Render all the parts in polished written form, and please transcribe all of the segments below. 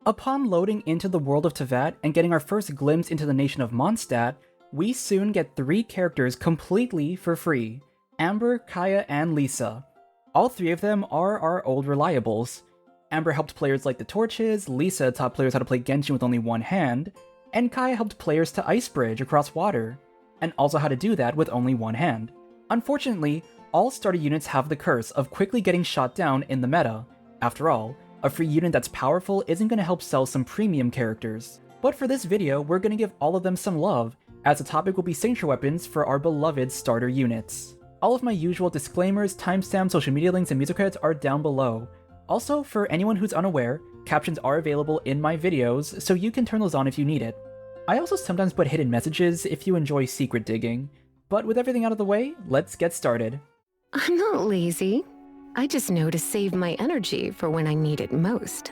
Upon loading into the world of Teyvat and getting our first glimpse into the nation of Mondstadt, we soon get 3 characters completely for free: Amber, Kaya, and Lisa. All 3 of them are our old reliables. Amber helped players like the Torches, Lisa taught players how to play Genshin with only one hand, and Kaya helped players to ice bridge across water, and also how to do that with only one hand. Unfortunately, all starter units have the curse of quickly getting shot down in the meta. After all, a free unit that's powerful isn't going to help sell some premium characters. But for this video, we're going to give all of them some love, as the topic will be signature weapons for our beloved starter units. All of my usual disclaimers, timestamps, social media links, and music credits are down below. Also, for anyone who's unaware, captions are available in my videos, so you can turn those on if you need it. I also sometimes put hidden messages if you enjoy secret digging. But with everything out of the way, let's get started. I'm not lazy. I just know to save my energy for when I need it most.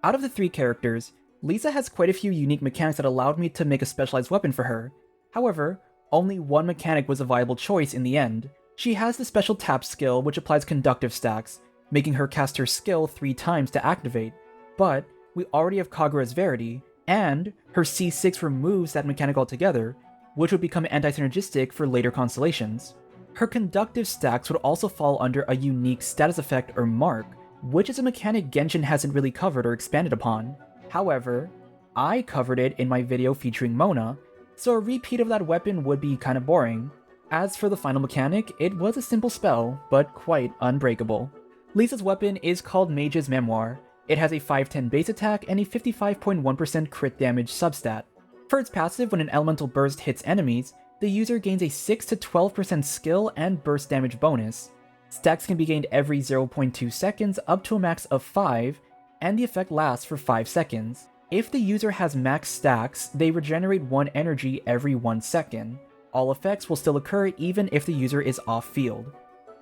Out of the 3 characters, Lisa has quite a few unique mechanics that allowed me to make a specialized weapon for her. However, only one mechanic was a viable choice in the end. She has the special tap skill which applies conductive stacks, making her cast her skill 3 times to activate. But we already have Kagura's Verity, and her C6 removes that mechanic altogether, which would become anti-synergistic for later constellations. Her conductive stacks would also fall under a unique status effect or mark, which is a mechanic Genshin hasn't really covered or expanded upon. However, I covered it in my video featuring Mona, so a repeat of that weapon would be kinda boring. As for the final mechanic, it was a simple spell, but quite unbreakable. Lisa's weapon is called Mage's Memoir. It has a 510 base attack and a 55.1% crit damage substat. For its passive, when an elemental burst hits enemies, the user gains a 6 to 12% skill and burst damage bonus. Stacks can be gained every 0.2 seconds up to a max of 5, and the effect lasts for 5 seconds. If the user has max stacks, they regenerate 1 energy every 1 second. All effects will still occur even if the user is off-field.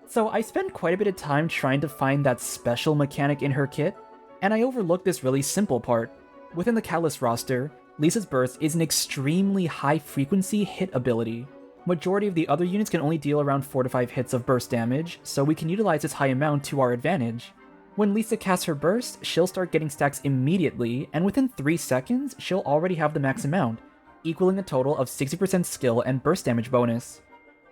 So I spent quite a bit of time trying to find that special mechanic in her kit, and I overlooked this really simple part. Within the Catalyst roster, Lisa's Burst is an extremely high-frequency hit ability. Majority of the other units can only deal around 4 to 5 hits of burst damage, so we can utilize this high amount to our advantage. When Lisa casts her burst, she'll start getting stacks immediately, and within 3 seconds, she'll already have the max amount, equaling a total of 60% skill and burst damage bonus.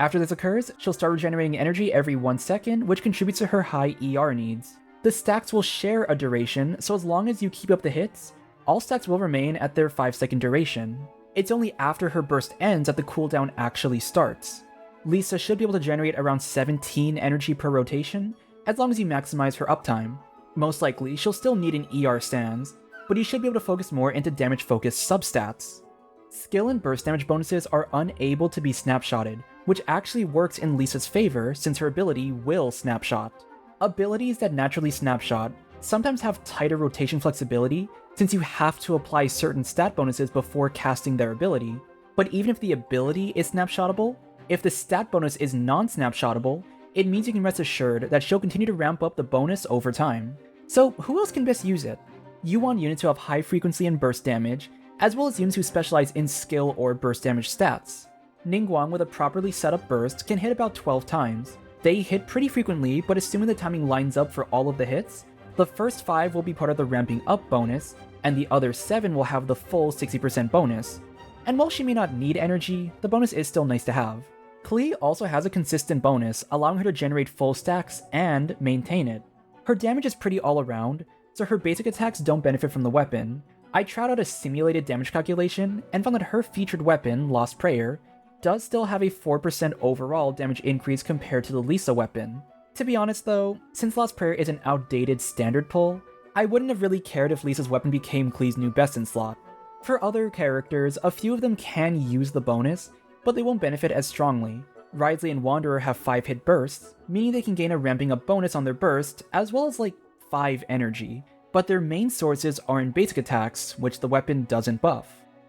After this occurs, she'll start regenerating energy every 1 second, which contributes to her high ER needs. The stacks will share a duration, so as long as you keep up the hits, all stacks will remain at their 5-second duration. It's only after her burst ends that the cooldown actually starts. Lisa should be able to generate around 17 energy per rotation, as long as you maximize her uptime. Most likely, she'll still need an ER stance, but you should be able to focus more into damage-focused substats. Skill and burst damage bonuses are unable to be snapshotted, which actually works in Lisa's favor since her ability will snapshot. Abilities that naturally snapshot sometimes have tighter rotation flexibility since you have to apply certain stat bonuses before casting their ability, but even if the ability is snapshottable, if the stat bonus is non-snapshottable, it means you can rest assured that she'll continue to ramp up the bonus over time. So who else can best use it? You want units who have high frequency and burst damage, as well as units who specialize in skill or burst damage stats. Ningguang with a properly set up burst can hit about 12 times. They hit pretty frequently, but assuming the timing lines up for all of the hits, the first 5 will be part of the ramping up bonus, and the other 7 will have the full 60% bonus. And while she may not need energy, the bonus is still nice to have. Klee also has a consistent bonus, allowing her to generate full stacks and maintain it. Her damage is pretty all around, so her basic attacks don't benefit from the weapon. I tried out a simulated damage calculation and found that her featured weapon, Lost Prayer, does still have a 4% overall damage increase compared to the Lisa weapon. To be honest though, since Lost Prayer is an outdated standard pull, I wouldn't have really cared if Lisa's weapon became Klee's new best in slot. For other characters, a few of them can use the bonus, but they won't benefit as strongly. Wriothesley and Wanderer have 5-hit bursts, meaning they can gain a ramping up bonus on their burst, as well as 5 energy, but their main sources are in basic attacks, which the weapon doesn't buff.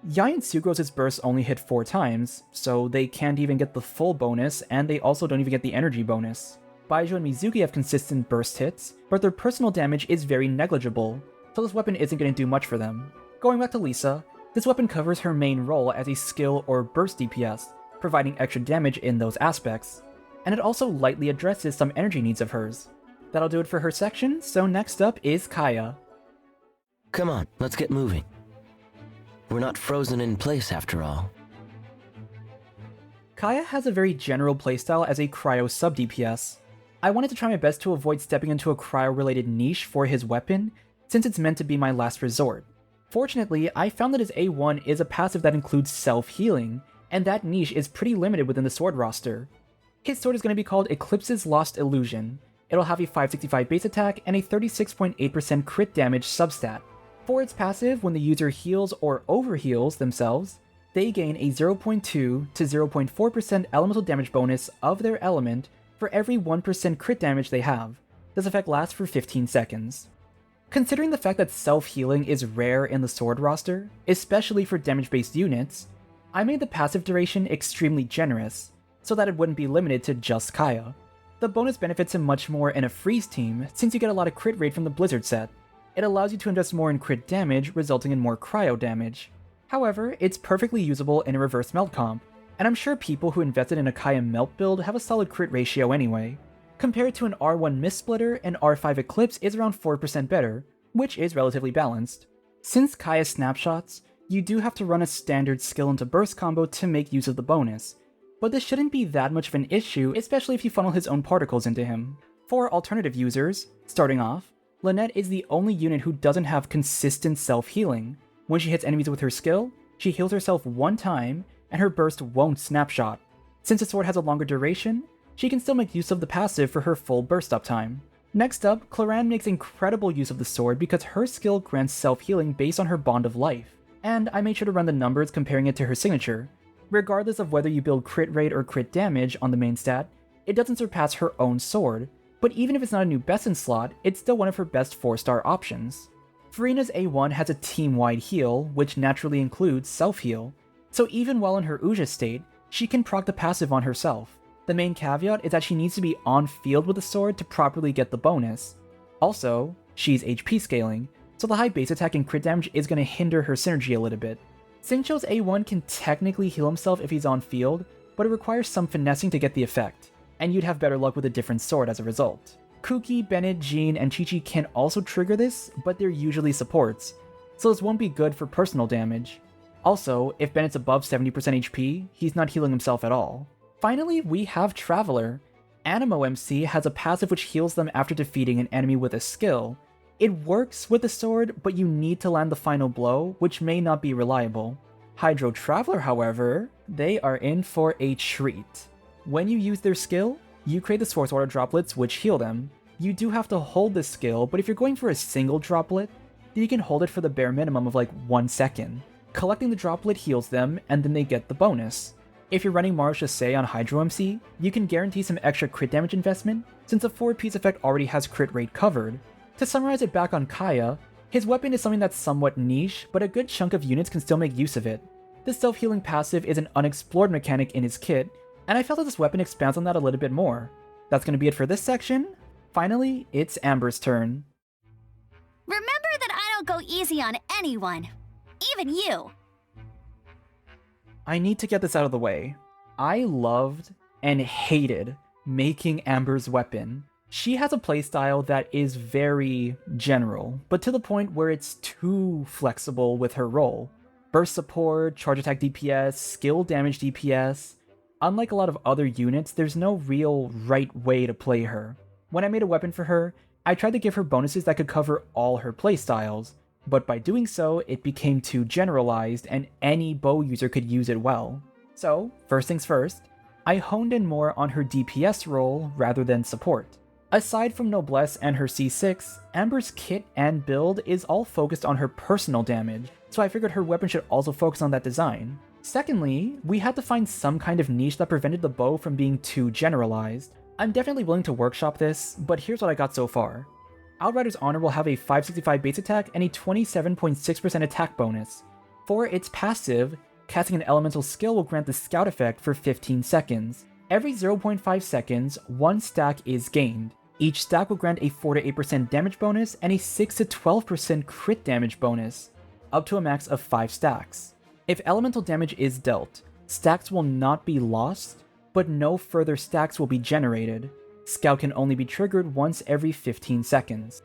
Yae and Sucrose's bursts only hit 4 times, so they can't even get the full bonus, and they also don't even get the energy bonus. Baijo and Mizuki have consistent burst hits, but their personal damage is very negligible, so this weapon isn't going to do much for them. Going back to Lisa, this weapon covers her main role as a skill or burst DPS, providing extra damage in those aspects, and it also lightly addresses some energy needs of hers. That'll do it for her section, so next up is Kaya. Come on, let's get moving. We're not frozen in place after all. Kaya has a very general playstyle as a cryo sub-DPS. I wanted to try my best to avoid stepping into a cryo-related niche for his weapon, since it's meant to be my last resort. Fortunately, I found that his A1 is a passive that includes self-healing, and that niche is pretty limited within the sword roster. His sword is going to be called Eclipse's Lost Illusion. It'll have a 565 base attack and a 36.8% crit damage substat. For its passive, when the user heals or overheals themselves, they gain a 0.2 to 0.4% elemental damage bonus of their element for every 1% crit damage they have. This effect lasts for 15 seconds. Considering the fact that self-healing is rare in the sword roster, especially for damage-based units, I made the passive duration extremely generous, so that it wouldn't be limited to just Kaya. The bonus benefits him much more in a freeze team, since you get a lot of crit rate from the Blizzard set. It allows you to invest more in crit damage, resulting in more cryo damage. However, it's perfectly usable in a reverse melt comp, and I'm sure people who invested in a Kaya melt build have a solid crit ratio anyway. Compared to an R1 Mistsplitter, an R5 Eclipse is around 4% better, which is relatively balanced. Since Kaya snapshots, you do have to run a standard skill into burst combo to make use of the bonus, but this shouldn't be that much of an issue, especially if you funnel his own particles into him. For alternative users, starting off, Lynette is the only unit who doesn't have consistent self-healing. When she hits enemies with her skill, she heals herself one time, and her burst won't snapshot. Since the sword has a longer duration, she can still make use of the passive for her full burst uptime. Next up, Clorinde makes incredible use of the sword because her skill grants self-healing based on her Bond of Life, and I made sure to run the numbers comparing it to her signature. Regardless of whether you build crit rate or crit damage on the main stat, it doesn't surpass her own sword, but even if it's not a new best in slot, it's still one of her best 4-star options. Furina's A1 has a team-wide heal, which naturally includes self-heal, so even while in her Uja state, she can proc the passive on herself. The main caveat is that she needs to be on field with the sword to properly get the bonus. Also, she's HP scaling, so the high base attack and crit damage is going to hinder her synergy a little bit. Xingqiu's A1 can technically heal himself if he's on field, but it requires some finessing to get the effect, and you'd have better luck with a different sword as a result. Kuki, Bennett, Jean, and Qiqi can also trigger this, but they're usually supports, so this won't be good for personal damage. Also, if Bennett's above 70% HP, he's not healing himself at all. Finally, we have Traveler. Animo MC has a passive which heals them after defeating an enemy with a skill. It works with the sword, but you need to land the final blow, which may not be reliable. Hydro Traveler, however, they are in for a treat. When you use their skill, you create the source water droplets which heal them. You do have to hold this skill, but if you're going for a single droplet, then you can hold it for the bare minimum of like 1 second. Collecting the droplet heals them, and then they get the bonus. If you're running Maro Chassé on Hydro MC, you can guarantee some extra crit damage investment, since the 4-piece effect already has crit rate covered. To summarize it back on Kaya, his weapon is something that's somewhat niche, but a good chunk of units can still make use of it. This self-healing passive is an unexplored mechanic in his kit, and I felt that this weapon expands on that a little bit more. That's going to be it for this section. Finally, it's Amber's turn. Remember that I don't go easy on anyone. Even you. I need to get this out of the way. I loved and hated making Amber's weapon. She has a playstyle that is very general, but to the point where it's too flexible with her role. Burst support, charge attack DPS, skill damage DPS. Unlike a lot of other units, there's no real right way to play her. When I made a weapon for her, I tried to give her bonuses that could cover all her playstyles, but by doing so, it became too generalized and any bow user could use it well. So, first things first, I honed in more on her DPS role rather than support. Aside from Noblesse and her C6, Amber's kit and build is all focused on her personal damage, so I figured her weapon should also focus on that design. Secondly, we had to find some kind of niche that prevented the bow from being too generalized. I'm definitely willing to workshop this, but here's what I got so far. Outrider's Honor will have a 565 base attack and a 27.6% attack bonus. For its passive, casting an elemental skill will grant the scout effect for 15 seconds. Every 0.5 seconds, one stack is gained. Each stack will grant a 4 to 8% damage bonus and a 6 to 12% crit damage bonus, up to a max of 5 stacks. If elemental damage is dealt, stacks will not be lost, but no further stacks will be generated. Scout can only be triggered once every 15 seconds.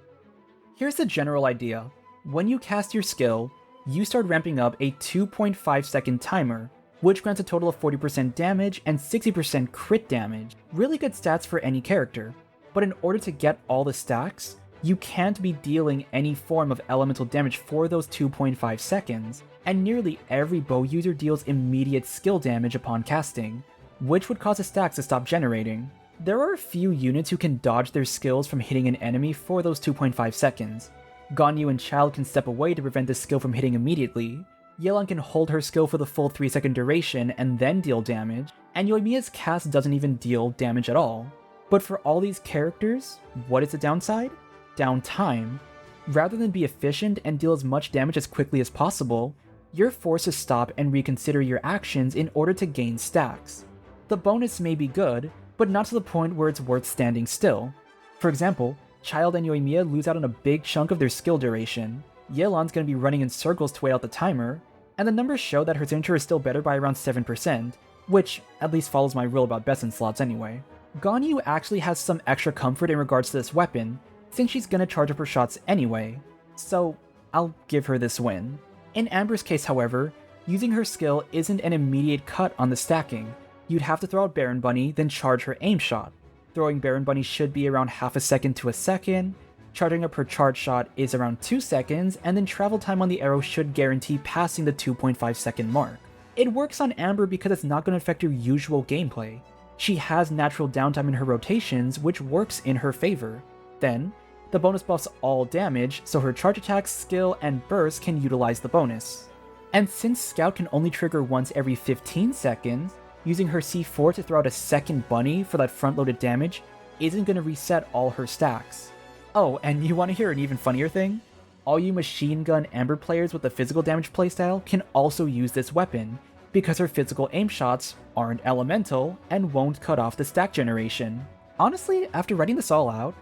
Here's the general idea. When you cast your skill, you start ramping up a 2.5 second timer, which grants a total of 40% damage and 60% crit damage. Really good stats for any character, but in order to get all the stacks, you can't be dealing any form of elemental damage for those 2.5 seconds, and nearly every bow user deals immediate skill damage upon casting, which would cause the stacks to stop generating. There are a few units who can dodge their skills from hitting an enemy for those 2.5 seconds. Ganyu and Childe can step away to prevent the skill from hitting immediately, Yelan can hold her skill for the full 3-second duration and then deal damage, and Yoimiya's cast doesn't even deal damage at all. But for all these characters, what is the downside? Downtime. Rather than be efficient and deal as much damage as quickly as possible, you're forced to stop and reconsider your actions in order to gain stacks. The bonus may be good, but not to the point where it's worth standing still. For example, Childe and Yoimiya lose out on a big chunk of their skill duration. Yelan's gonna be running in circles to wait out the timer, and the numbers show that her signature is still better by around 7%, which at least follows my rule about best in slots anyway. Ganyu actually has some extra comfort in regards to this weapon, since she's gonna charge up her shots anyway, so I'll give her this win. In Amber's case, however, using her skill isn't an immediate cut on the stacking. You'd have to throw out Baron Bunny, then charge her aim shot. Throwing Baron Bunny should be around half a second to a second, charging up her charge shot is around 2 seconds, and then travel time on the arrow should guarantee passing the 2.5 second mark. It works on Amber because it's not going to affect her usual gameplay. She has natural downtime in her rotations, which works in her favor. Then, the bonus buffs all damage, so her charge attack, skill, and burst can utilize the bonus. And since Scout can only trigger once every 15 seconds, using her C4 to throw out a second bunny for that front-loaded damage isn't going to reset all her stacks. Oh, and you want to hear an even funnier thing? All you machine gun Amber players with the physical damage playstyle can also use this weapon, because her physical aim shots aren't elemental and won't cut off the stack generation. Honestly, after writing this all out,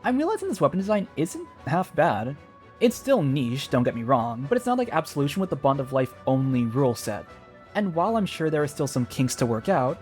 I'm realizing this weapon design isn't half bad. It's still niche, don't get me wrong, but it's not like Absolution with the Bond of Life only rule set. And while I'm sure there are still some kinks to work out,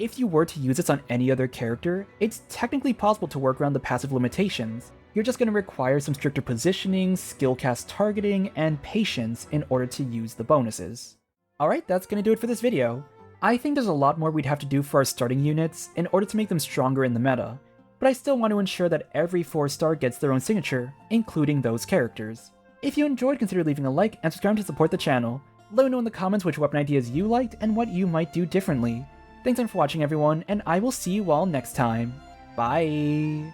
if you were to use this on any other character, it's technically possible to work around the passive limitations. You're just going to require some stricter positioning, skill cast targeting, and patience in order to use the bonuses. Alright, that's going to do it for this video. I think there's a lot more we'd have to do for our starting units in order to make them stronger in the meta, but I still want to ensure that every 4-star gets their own signature, including those characters. If you enjoyed, consider leaving a like and subscribe to support the channel. Let me know in the comments which weapon ideas you liked and what you might do differently. Thanks again for watching everyone, and I will see you all next time. Bye!